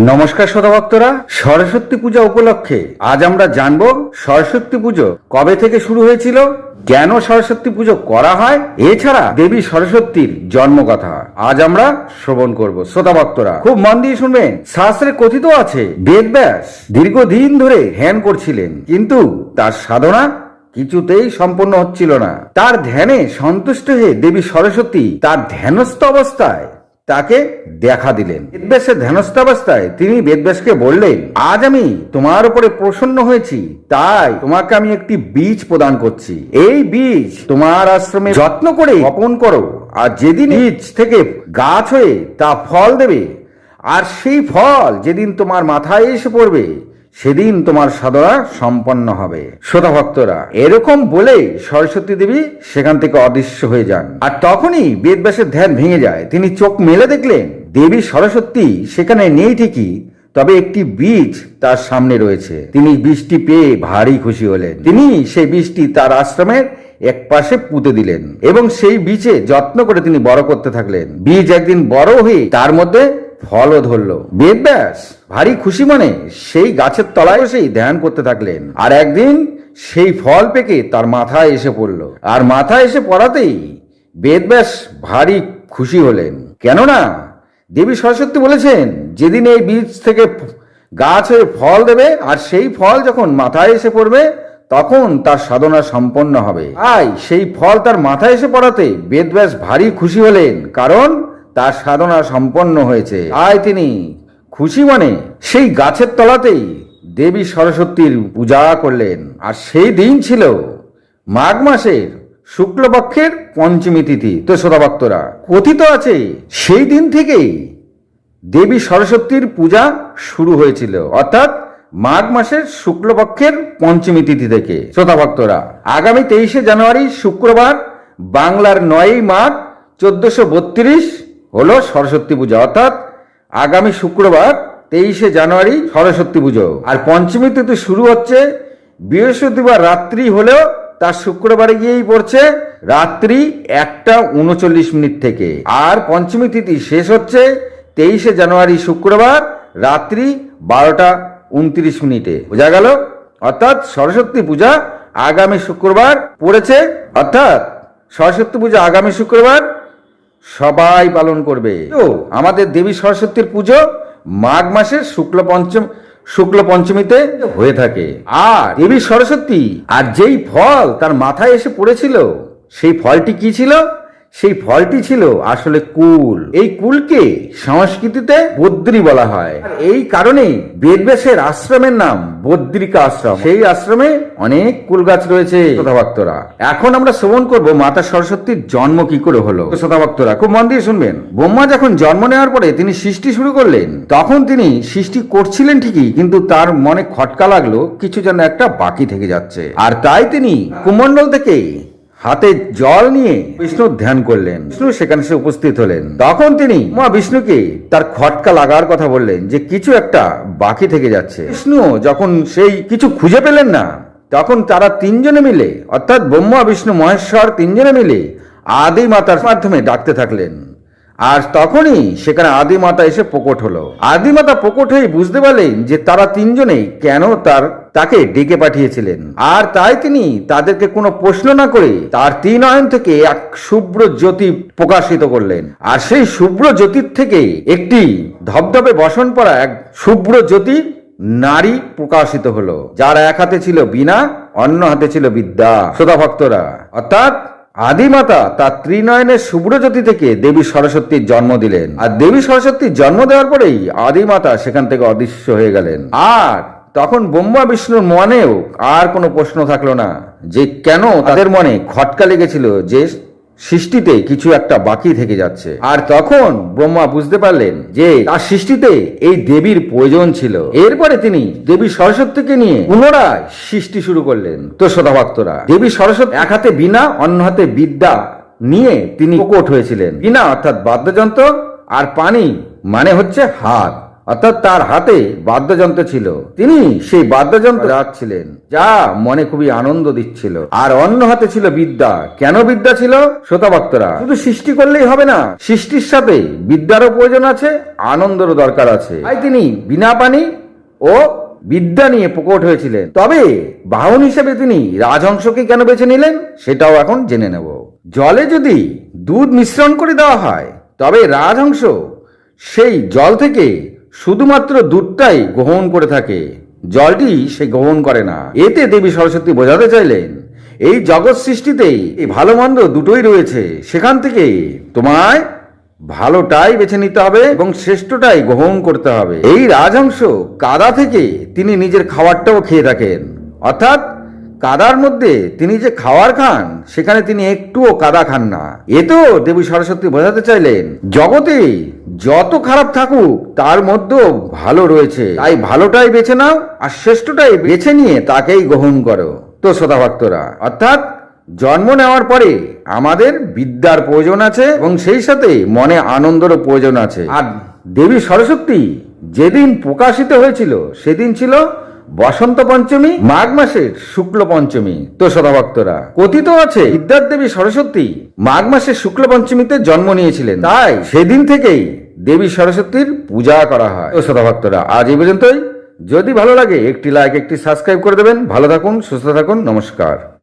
নমস্কার শ্রোতা ভক্তরা, সরস্বতী পূজা উপলক্ষে আজ আমরা জানব সরস্বতী পুজো কবে থেকে শুরু হয়েছিল, কেন সরস্বতী পুজো করা হয়, এছাড়া দেবী সরস্বতীর জন্মকথা আজ আমরা শ্রবণ করব। শ্রোতা ভক্তরা খুব মন দিয়ে শুনবেন। শাস্ত্রে কথিত আছে বেদব্যাস দীর্ঘদিন ধরে ধ্যান করছিলেন, কিন্তু তার সাধনা কিছুতেই সম্পন্ন হচ্ছিল না। তার ধ্যানে সন্তুষ্ট হয়ে দেবী সরস্বতী তার ধ্যানস্থ অবস্থায় তাকে দেখা দিলেন। বেদব্যাসের ধ্যানস্থ অবস্থায় তিনি বেদব্যাসকে বললেন, আজ আমি তোমার উপরে প্রসন্ন হয়েছি, তাই তোমাকে আমি একটি বীজ প্রদান করছি। এই বীজ তোমার আশ্রমে যত্ন করে বপন করো, আর যেদিন বীজ থেকে গাছ হয়ে তা ফল দেবে, আর সেই ফল যেদিন তোমার মাথায় এসে পড়বে, সেদিন তোমার সাধনা সম্পন্ন হবে। শ্রোতা ভক্তরা, এরকম বলে সরস্বতী দেবী সেখান থেকে অদৃশ্য হয়ে যান। আর তখনই বেদব্যাসের ধ্যান ভেঙে যায়। তিনি চোখ মেলে দেখলেন দেবী সরস্বতী সেখানে নেই ঠিকই, তবে একটি বীজ তার সামনে রয়েছে। তিনি বীজটি পেয়ে ভারী খুশি হলেন। তিনি সেই বীজটি তার আশ্রমের এক পাশে পুঁতে দিলেন এবং সেই বীজে যত্ন করে তিনি বড় করতে থাকলেন। বীজ একদিন বড় হয়ে তার মধ্যে ফলও ধরল। বেদব্যাস ভারী খুশি মনে সেই গাছের তলায় বসেই ধ্যান করতে থাকলেন। আর একদিন সেই ফল পেকে তার মাথায় এসে পড়ল। আর মাথায় এসে পড়াতেই বেদব্যাস ভারী খুশি হলেন, কেননা দেবী সরস্বতী বলেছেন যেদিন এই বীজ থেকে গাছ হয়ে ফল দেবে, আর সেই ফল যখন মাথায় এসে পড়বে তখন তার সাধনা সম্পন্ন হবে। তাই সেই ফল তার মাথায় এসে পড়াতে বেদব্যাস ভারী খুশি হলেন, কারণ তার সাধনা সম্পন্ন হয়েছে। তাই তিনি খুশি মনে সেই গাছের তলাতেই দেবী সরস্বতীর পূজা করলেন। আর সেই দিন ছিল মাঘ মাসের শুক্লপক্ষের পঞ্চমী তিথি। তো শ্রোতা ভক্তরা, কথিত আছে সেই দিন থেকেই দেবী সরস্বতীর পূজা শুরু হয়েছিল, অর্থাৎ মাঘ মাসের শুক্লপক্ষের পঞ্চমী তিথি থেকে। শ্রোতা ভক্তরা, আগামী 23শে জানুয়ারি শুক্রবার, বাংলার 9ই মাঘ 1432 হলো সরস্বতী পূজা, অর্থাৎ আগামী শুক্রবার 23শে জানুয়ারি সরস্বতী পুজো। আর পঞ্চমী তিথি শুরু হচ্ছে বৃহস্পতিবার রাত্রি হলেও তার শুক্রবারে গিয়েই পড়ছে রাত্রি 1:39 থেকে। আর পঞ্চমী তিথি শেষ হচ্ছে 23শে জানুয়ারি শুক্রবার রাত্রি 12:29। বোঝা গেল? অর্থাৎ সরস্বতী পূজা আগামী শুক্রবার পড়েছে, অর্থাৎ সরস্বতী পূজা আগামী শুক্রবার সবাই পালন করবে। তো আমাদের দেবী সরস্বতীর পুজো মাঘ মাসের শুক্ল পঞ্চমীতে হয়ে থাকে। আর দেবী সরস্বতী আর যেই ফল তার মাথায় এসে পড়েছিল, সেই ফলটি কি ছিল? সেই ফলটি ছিল আসলে কুল। এই কুলকে সংস্কৃতিতে বদ্রী বলা হয়। আর এই কারণেই বেদব্যাসের আশ্রমের নাম বদ্রিকা আশ্রম। সেই আশ্রমে অনেক কুল গাছ রয়েছে। শ্রোতা ভক্তরা, এখন আমরা শ্রবণ করব মাতা সরস্বতীর জন্ম কি করে হলো। শ্রোতা ভক্তরা খুব মন দিয়ে শুনবেন। ব্রহ্মা যখন জন্ম নেওয়ার পরে তিনি সৃষ্টি শুরু করলেন, তখন তিনি সৃষ্টি করছিলেন ঠিকই, কিন্তু তার মনে খটকা লাগলো কিছু যেন একটা বাকি থেকে যাচ্ছে। আর তাই তিনি কুমণ্ডল থেকে হাতে জল নিয়ে বিষ্ণুর ধ্যান করলেন। বিষ্ণু সেখানে সে উপস্থিত হলেন। তখন তিনি মা বিষ্ণুকে তার খটকা লাগার কথা বললেন যে কিছু একটা বাকি থেকে যাচ্ছে। বিষ্ণু যখন সেই কিছু খুঁজে পেলেন না, তখন তারা তিনজনে মিলে, অর্থাৎ ব্রহ্মা বিষ্ণু মহেশ্বর তিনজনে মিলে আদি মাতার মাধ্যমে ডাকতে থাকলেন। আর তখনই সেখানে আদি মাতা এসে প্রকট হলো। আদি মাতা প্রকট হয়ে বুঝতে পারলেন যে তারা তিনজনেই কেন তাকে ডেকে পাঠিয়েছিলেন। আর তাই তিনি তাদেরকে কোনো প্রশ্ন না করে তার ত্রিনয়ন থেকে এক শুভ্র জ্যোতি প্রকাশিত করলেন। আর সেই শুভ্র জ্যোতির থেকে একটি ধবধবে বসন পরা এক শুভ্র জ্যোতি নারী প্রকাশিত হলো, যার এক হাতে ছিল বীণা, অন্য হাতে ছিল বিদ্যা। শ্রোতা ভক্তরা, অর্থাৎ আদিমাতা তার ত্রিনয়নের শুভ্র জ্যোতি থেকে দেবী সরস্বতীর জন্ম দিলেন। আর দেবী সরস্বতীর জন্ম দেওয়ার পরেই আদিমাতা সেখান থেকে অদৃশ্য হয়ে গেলেন। আর তখন ব্রহ্মা বিষ্ণুর মনেও আর কোনো প্রশ্ন থাকলো না যে কেন তাদের মনে খটকা লেগেছিল যে সৃষ্টিতে কিছু একটা বাকি থেকে যাচ্ছে। আর তখন ব্রহ্মা বুঝতে পারলেন যে তার সৃষ্টিতে এই দেবীর প্রয়োজন ছিল। এরপরে তিনি দেবী সরস্বতীকে নিয়ে পুনরায় সৃষ্টি শুরু করলেন। তো শ্রোতা ভক্তরা, দেবী সরস্বতী এক হাতে বীণা, অন্য হাতে বিদ্যা নিয়ে তিনি প্রকট হয়েছিলেন। বীণা অর্থাৎ বাদ্যযন্ত্র, আর পানি মানে হচ্ছে হাত, অর্থাৎ তার হাতে বাদ্যযন্ত্র ছিল, তিনি সেই বাদ্যযন্ত্র বাজাচ্ছিলেন, যা মনে খুবই আনন্দ দিচ্ছিল। আর অন্য হাতে ছিল বিদ্যা। কেন বিদ্যা ছিল? শ্রোতা ভক্তরা, শুধু সৃষ্টি করলেই হবে না, সৃষ্টির সাথে বিদ্যারও প্রয়োজন আছে, আনন্দেরও দরকার আছে। তাই তিনি বিনা পানি ও বিদ্যা নিয়ে প্রকট হয়েছিলেন। তবে বাহন হিসেবে তিনি রাজহংসকে কেন বেছে নিলেন সেটাও এখন জেনে নেব। জলে যদি দুধ মিশ্রণ করে দেওয়া হয়, তবে রাজহংস সেই জল থেকে শুধুমাত্র দুধটাই গ্রহণ করে থাকে, জলটি সে গ্রহণ করে না। এতে দেবী সরস্বতী বোঝাতে চাইলেন, এই জগৎ সৃষ্টিতে এই ভালো মন্দ দুটোই রয়েছে, সেখান থেকে তোমায় ভালোটাই বেছে নিতে হবে এবং শ্রেষ্ঠটাই গ্রহণ করতে হবে। এই রাজহংস কাদা থেকে তিনি নিজের খাবারটাও খেয়ে থাকেন, অর্থাৎ কাদার মধ্যে তিনি যে খাবার খান সেখানে তিনি একটুও কাদা খান না। এতেও দেবী সরস্বতী বোঝাতে চাইলেন, জগতে যত খারাপ থাকুক তার মধ্যেও ভালো রয়েছে, তাই ভালোটাই বেছে নাও আর শ্রেষ্ঠটাই বেছে নিয়ে তাকেই গ্রহণ করো। তো শ্রোতা ভক্তরা, অর্থাৎ জন্ম নেওয়ার পরে আমাদের বিদ্যার প্রয়োজন আছে এবং সেই সাথে মনে আনন্দেরও প্রয়োজন আছে। আর দেবী সরস্বতী যেদিন প্রকাশিত হয়েছিল সেদিন ছিল বসন্ত পঞ্চমী, মাঘ মাসের শুক্ল পঞ্চমী। তো শ্রোতা ভক্তরা, কথিত আছে বিদ্যার দেবী সরস্বতী মাঘ মাসের শুক্ল পঞ্চমীতে জন্ম নিয়েছিলেন, তাই সেদিন থেকেই দেবী সরস্বতীর পূজা করা হয়। তো শ্রোতা ভক্তরা, আজ এই পর্যন্তই। যদি ভালো লাগে একটি লাইক, একটি সাবস্ক্রাইব করে দেবেন। ভালো থাকুন, সুস্থ থাকুন, নমস্কার।